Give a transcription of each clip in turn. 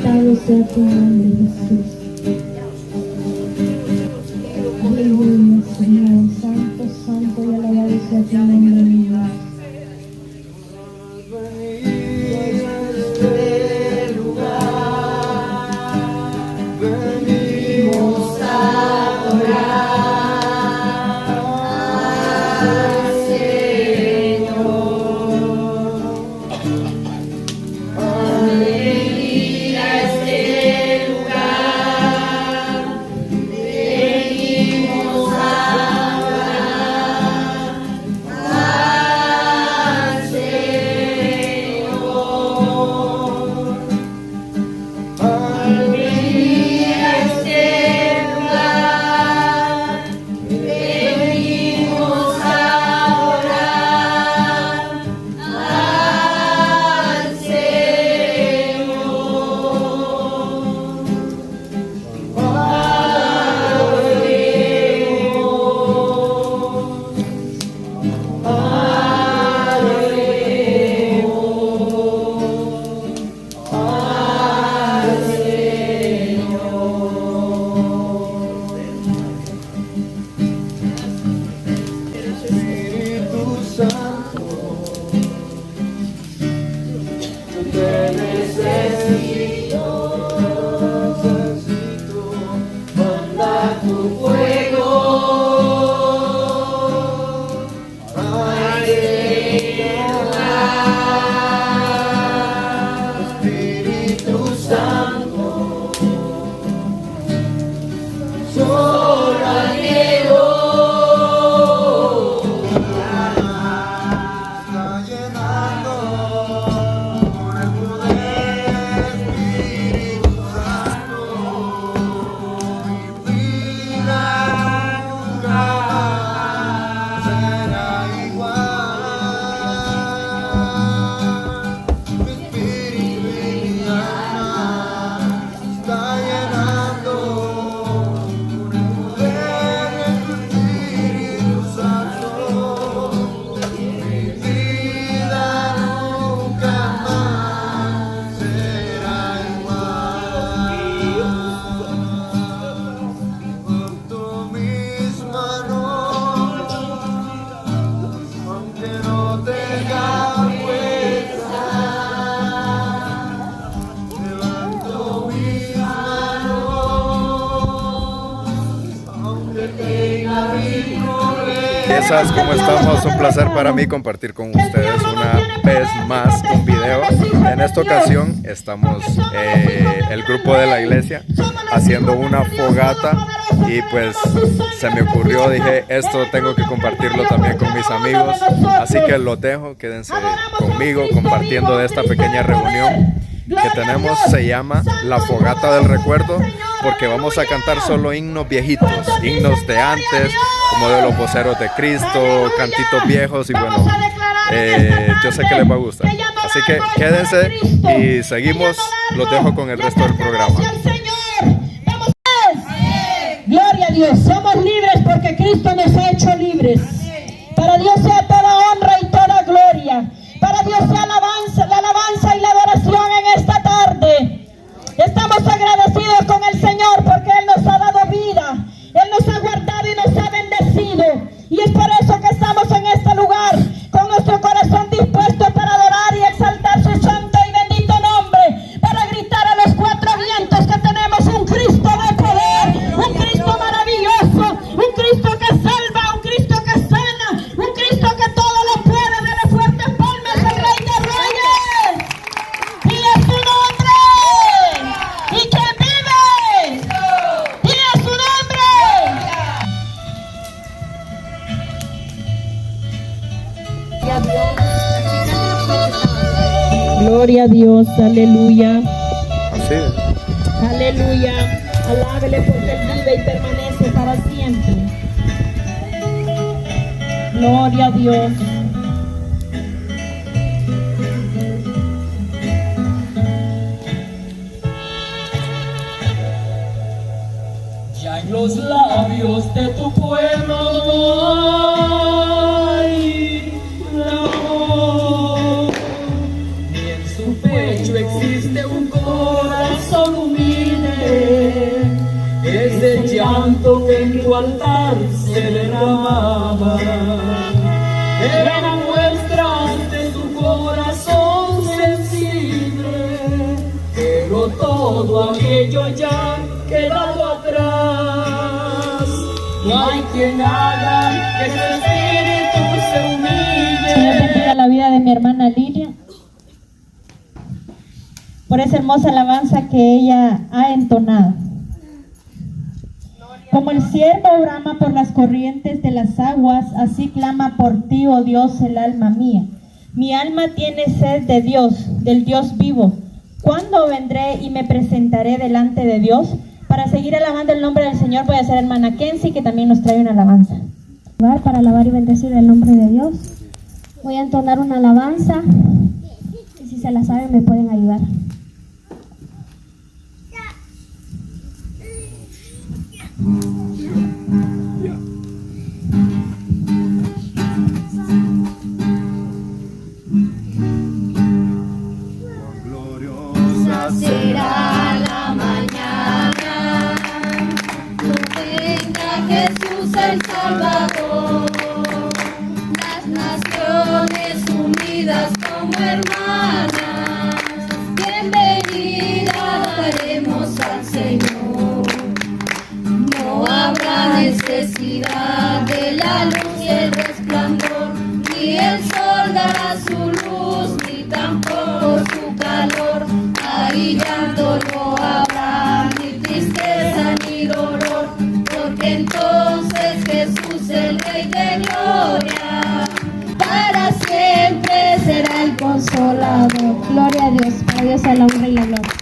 Exaltado sea tu nombre, Jesús. Aleluya, Señor. Santo, santo y alabado sea tu nombre, mi Dios. ¿Cómo estamos? Un placer para mí compartir con ustedes una vez más un video. En esta ocasión estamos el grupo de la iglesia haciendo una fogata y pues se me ocurrió, dije, esto tengo que compartirlo también con mis amigos, así que los dejo, quédense conmigo compartiendo de esta pequeña reunión que tenemos. Se llama La Fogata del Recuerdo, porque vamos a cantar solo himnos viejitos, himnos de antes, como de los voceros de Cristo, cantitos viejos, y bueno, yo sé que les va a gustar. Así que quédense y seguimos, los dejo con el resto del programa. Gloria a Dios, somos libres porque Cristo nos ha hecho libres. Para Dios sea toda honra y toda gloria. Para Dios sea la alabanza y la adoración en esta tarde. Estamos agradecidos con el Señor porque Él nos ha dado vida. Él nos ha guardado y nos ha bendecido. Y es por eso que estamos en este lugar, con nuestro corazón dispuesto para adorar y exaltar su santo y bendito nombre. Para gritar a los cuatro vientos que tenemos un Cristo de poder, un Cristo maravilloso, un Cristo que salva, un Cristo que sana, un Cristo que todo lo puede. Dele fuertes palmas al Rey de Reyes. Y es su nombre. Y que vive. Y es su nombre. Gloria a Dios, aleluya. Así es. Aleluya. Alábele porque Él vive y permanece para siempre. Gloria a Dios. Ya en los labios de tu pueblo no hay amor, ni en su pecho existe un corazón humilde, ese llanto que en tu altar se derramaba, eran muestras de tu corazón sensible, pero todo aquello ya quedado atrás. No hay quien haga que su espíritu se humille. Señor, bendiga la vida de mi hermana Lilia por esa hermosa alabanza que ella ha entonado. Como el ciervo brama por las corrientes de las aguas, así clama por ti, oh Dios, el alma mía. Mi alma tiene sed de Dios, del Dios vivo. ¿Cuándo vendré y me presentaré delante de Dios? Para seguir alabando el nombre del Señor voy a hacer hermana Kenzie, que también nos trae una alabanza. Para alabar y bendecir el nombre de Dios, voy a entonar una alabanza y si se la saben me pueden ayudar. Gloriosa será la mañana, venga Jesús el Salvador, las naciones unidas como hermanas, bienvenida daremos al Señor. No habrá necesidad de la luz y el resplandor, ni el sol dará su luz, ni tampoco su calor. Ahí llanto no habrá, ni tristeza ni dolor, porque entonces Jesús el Rey de Gloria, para siempre será el Consolador. Gloria a Dios, para Dios sea la honra y la gloria.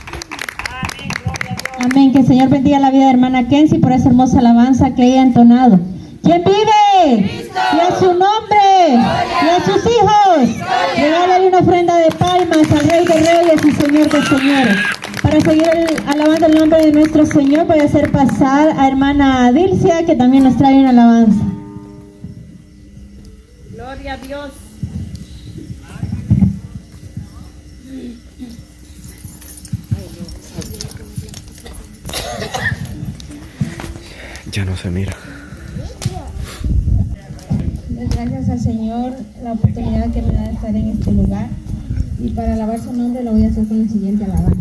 Amén. Que el Señor bendiga la vida de hermana Kenzie por esa hermosa alabanza que ella ha entonado. ¿Quién vive? Cristo. Y a su nombre. Y a sus hijos. Regálale una ofrenda de palmas al Rey de Reyes y Señor de Señores. Para seguir alabando el nombre de nuestro Señor voy a hacer pasar a hermana Dilcia, que también nos trae una alabanza. Gloria a Dios. Ya no se mira. Gracias al Señor la oportunidad que me da de estar en este lugar, y para alabar su nombre lo voy a hacer con la siguiente alabanza.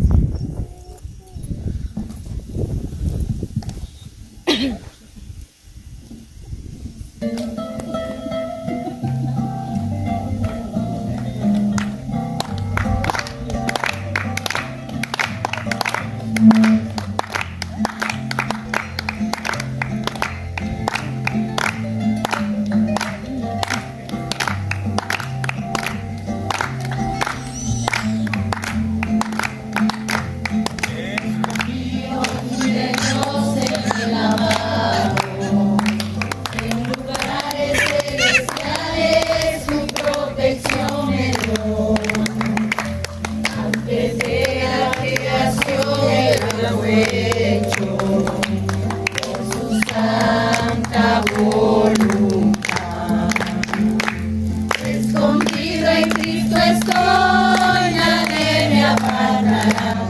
Escondido en Cristo estoy, nadie me apartará,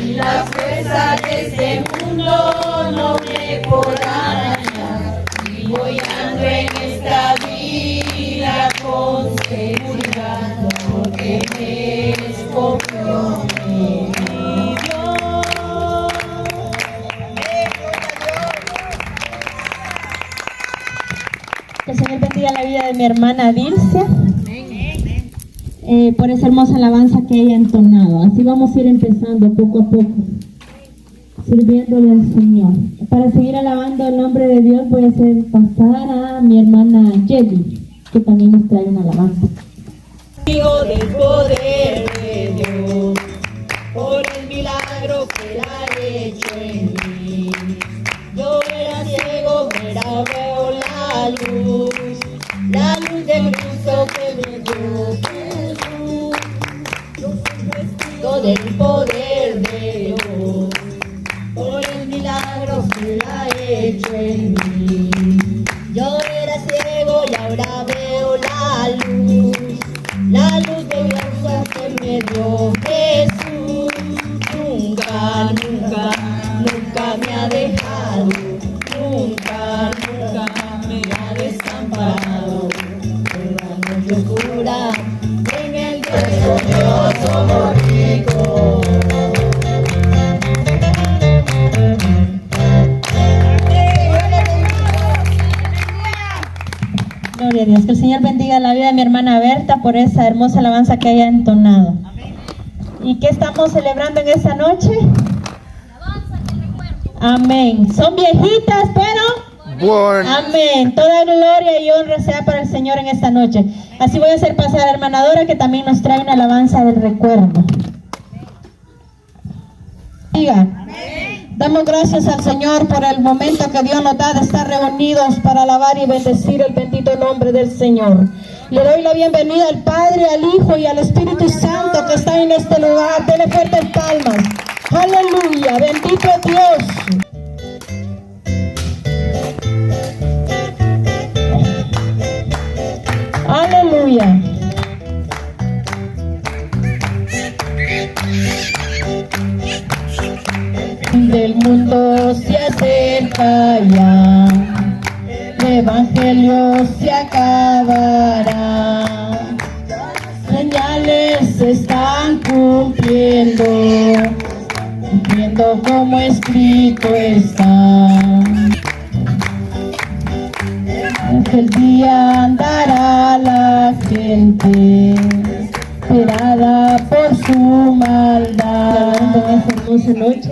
y la fuerza de este mundo no me podrá dañar. Y voy ando en esta vida con seguridad, porque me escogió mi Dios. Que el Señor bendiga la vida de mi hermana Dilcia por esa hermosa alabanza que ella ha entonado. Así vamos a ir empezando poco a poco, sirviéndole al Señor. Para seguir alabando el nombre de Dios voy a hacer pasar a mi hermana Jelly, que también nos trae una alabanza. Testigo del poder de Dios, por el milagro que Él ha hecho en mí. Yo era ciego, ahora veo la luz de Cristo que me dio Jesús. Yo soy testigo del poder de Dios, por el milagro que Él ha hecho en mí. Yo era ciego y ahora veo la luz de gracia que me dio Jesús. mejor. Gloria a Dios. Que el Señor bendiga la vida de mi hermana Berta por esa hermosa alabanza que haya entonado. ¿Y qué estamos celebrando en esta noche? Amén. Son viejitas, pero Bueno. amén. Toda gloria y honra sea para el Señor en esta noche. Así voy a hacer pasar a la hermana Dora, que también nos trae una alabanza del recuerdo. Diga. Damos gracias al Señor por el momento que Dios nos da de estar reunidos para alabar y bendecir el bendito nombre del Señor. Le doy la bienvenida al Padre, al Hijo y al Espíritu Santo que está en este lugar. Denle fuertes palmas. Aleluya, bendito Dios. Aleluya. Del mundo se acerca ya, el evangelio se acabará, señales se están cumpliendo, viendo como escrito está. Aquel día andará la gente, esperada por su maldad. En esta hermosa noche,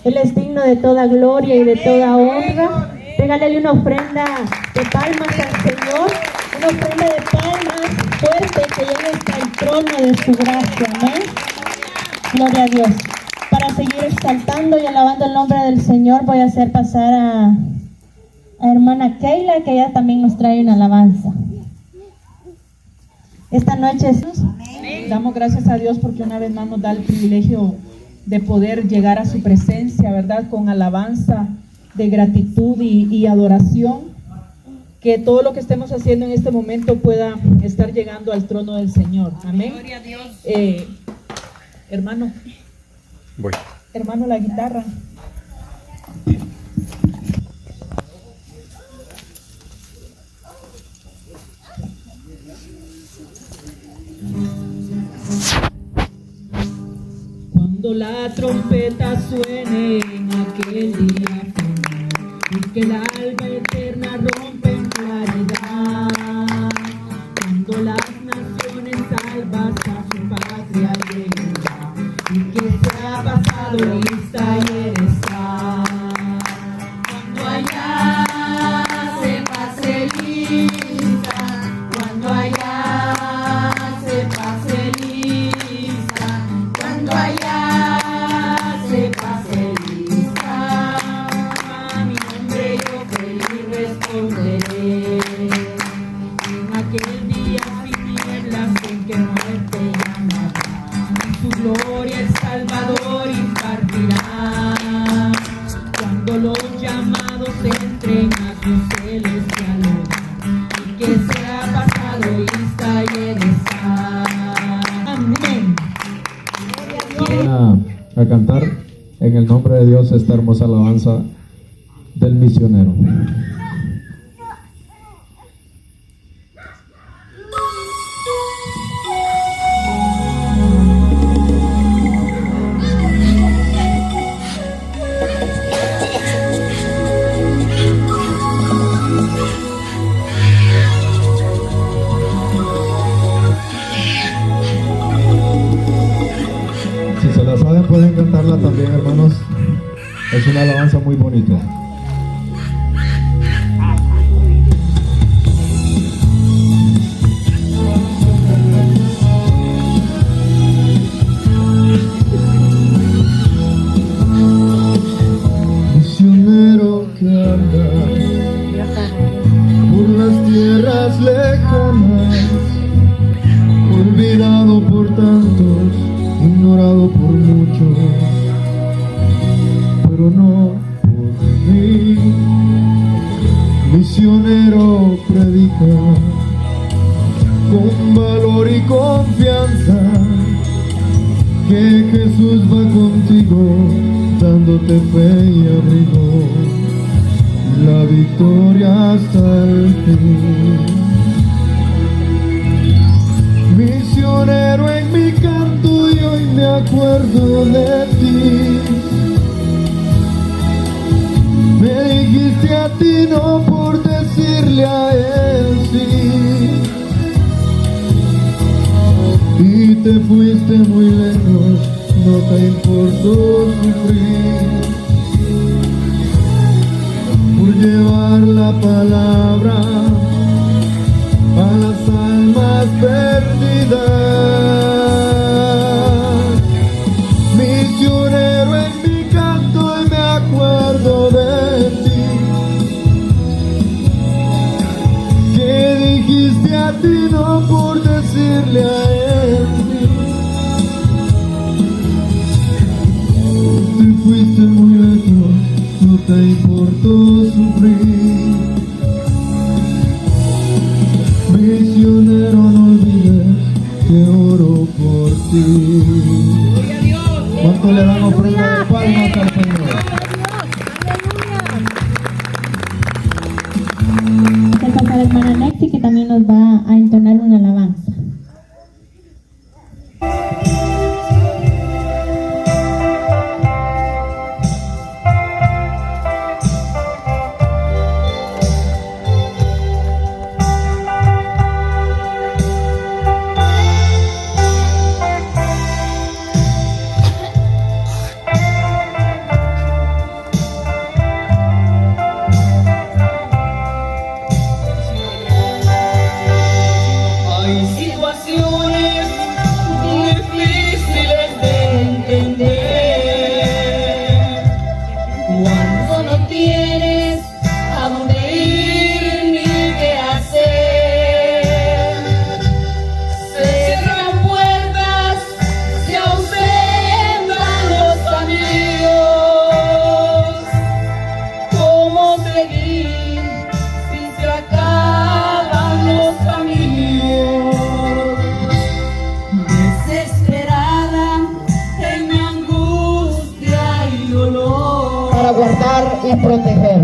Él es digno de toda gloria y de toda honra. Regálale una ofrenda de palmas al Señor, una ofrenda de palmas fuerte que llegue hasta el trono de su gracia. Amén. Gloria a Dios. Para seguir exaltando y alabando el nombre del Señor, voy a hacer pasar a hermana Keila, que ella también nos trae una alabanza. Esta noche damos gracias a Dios porque una vez más nos da el privilegio de poder llegar a su presencia, ¿verdad? Con alabanza de gratitud y adoración. Que todo lo que estemos haciendo en este momento pueda estar llegando al trono del Señor. Amén. Gloria a Dios. Hermano. Voy. Hermano, la guitarra. Cuando la trompeta suene en aquel día y que el alba eterna rompe en claridad, cuando las naciones salvas a su patria llegarán y que se ha pasado lista y está, Cuando allá se pase lista, cuando allá se pase lista, cuando allá se pase lista, mi nombre yo feliz responderé. En aquel día tinieblas en que muerte llamará, su gloria el Salvador impartirá. Cuando los llamados entren a su celestial hogar, y que sea pasado lista y él está. Amén. A cantar en el nombre de Dios esta hermosa alabanza del misionero. Si se la saben pueden cantarla también, hermanos. Es una alabanza muy bonita. Misionero que anda por las tierras lejanas, olvidado por tantos, ignorado por muchos, pero no por mí. Misionero predica con valor y confianza que Jesús va contigo, dándote fe y abrigo, la victoria hasta el fin. Misionero en mi canto yo hoy me acuerdo de ti. Me dijiste a ti no por decirle a él sí. Y te fuiste muy lejos, no te importó sufrir por llevar la palabra a las almas perdidas. Misionero en mi canto y me acuerdo de ti, que dijiste a ti no por decirle a él sí. Te fuiste muy lejos, no te importó sufrir. Misionero, no olvides que oro por ti. ¿Cuánto le dan ofrenda de palmas al Señor? El pastor hermana Nexi, que también nos va a entonar una alabanza. Y proteger.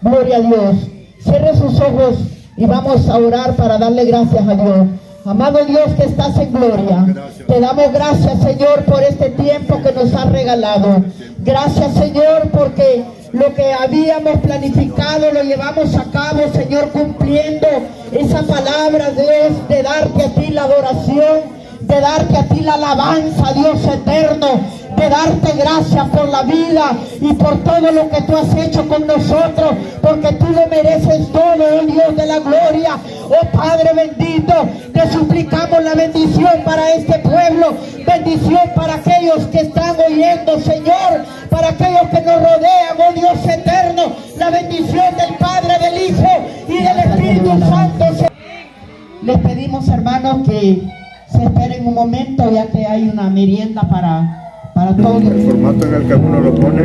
Gloria a Dios. Cierre sus ojos y vamos a orar para darle gracias a Dios. Amado Dios que estás en gloria, te damos gracias, Señor, por este tiempo que nos has regalado. Gracias, Señor, porque lo que habíamos planificado lo llevamos a cabo, Señor, cumpliendo esa palabra, Dios, de darte a ti la adoración, de darte a ti la alabanza, Dios eterno, de darte gracias por la vida y por todo lo que tú has hecho con nosotros, porque tú lo mereces todo, oh Dios de la gloria. Oh Padre bendito, te suplicamos la bendición para este pueblo, bendición para aquellos que están oyendo, Señor, para aquellos que nos rodean, oh Dios eterno, la bendición del Padre, del Hijo y del Espíritu Santo. Les pedimos, hermanos, que se esperen un momento, ya que hay una merienda para todos. El formato en el que uno lo pone,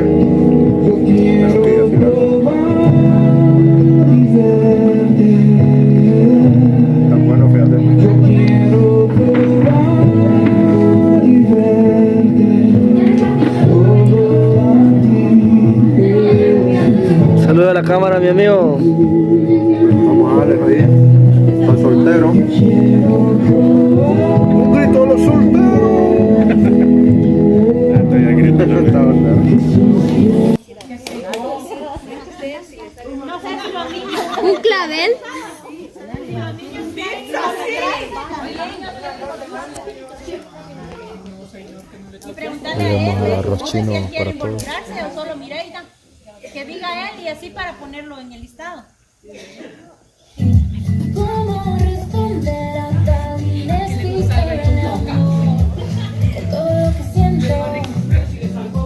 tan bueno, fíjate. Saluda a la cámara, mi amigo. Vamos a darle ahí al soltero. Un grito a los solteros. ¿Un clavel? Vamos a dar arroz chino para todos. O solo Mireida, que diga él y así para ponerlo en el listado. ¿Cómo responder a tan inexplicable amor? Todo lo que siento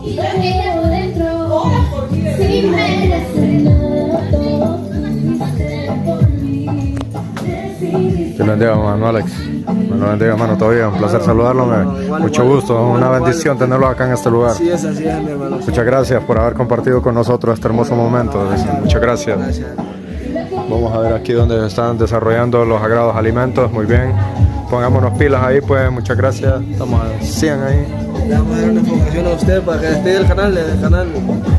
y lo que llevo dentro, sin merecer nada, todo fuiste por mí. Te lo bendiga, hermano Alex. Me lo bendiga, hermano, todavía. Un placer saludarlo. Mucho gusto. Una bendición tenerlo acá en este lugar. Así es, mi hermano. Muchas gracias por haber compartido con nosotros este hermoso momento. Muchas gracias. Vamos a ver aquí donde están desarrollando los sagrados alimentos. Muy bien. Pongámonos pilas ahí, pues. Muchas gracias. Estamos a 100 ahí. Le vamos a dar una información a usted para que despide el canal.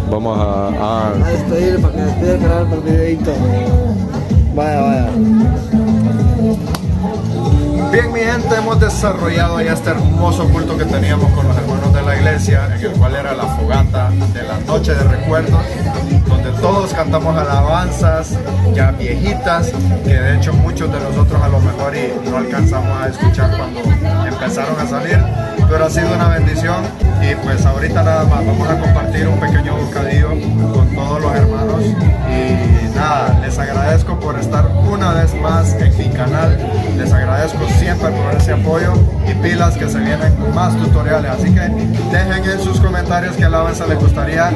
Vamos a despedir para que despide el canal por videito. Vaya. Bien, mi gente, hemos desarrollado ya este hermoso culto que teníamos con los hermanos de la iglesia, en el cual era la fogata de la noche de recuerdos, donde todos cantamos alabanzas ya viejitas, que de hecho muchos de nosotros a lo mejor y no alcanzamos a escuchar cuando empezaron a salir, pero ha sido una bendición. Y pues ahorita nada más vamos a compartir un pequeño bocadillo con todos los hermanos. Y nada, les agradezco por estar una vez más en mi canal. Les agradezco siempre por ese apoyo y pilas que se vienen más tutoriales. Así que dejen en sus comentarios qué alabanza les gustaría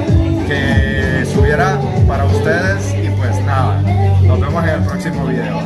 que subiera para ustedes. Y pues nada, nos vemos en el próximo video.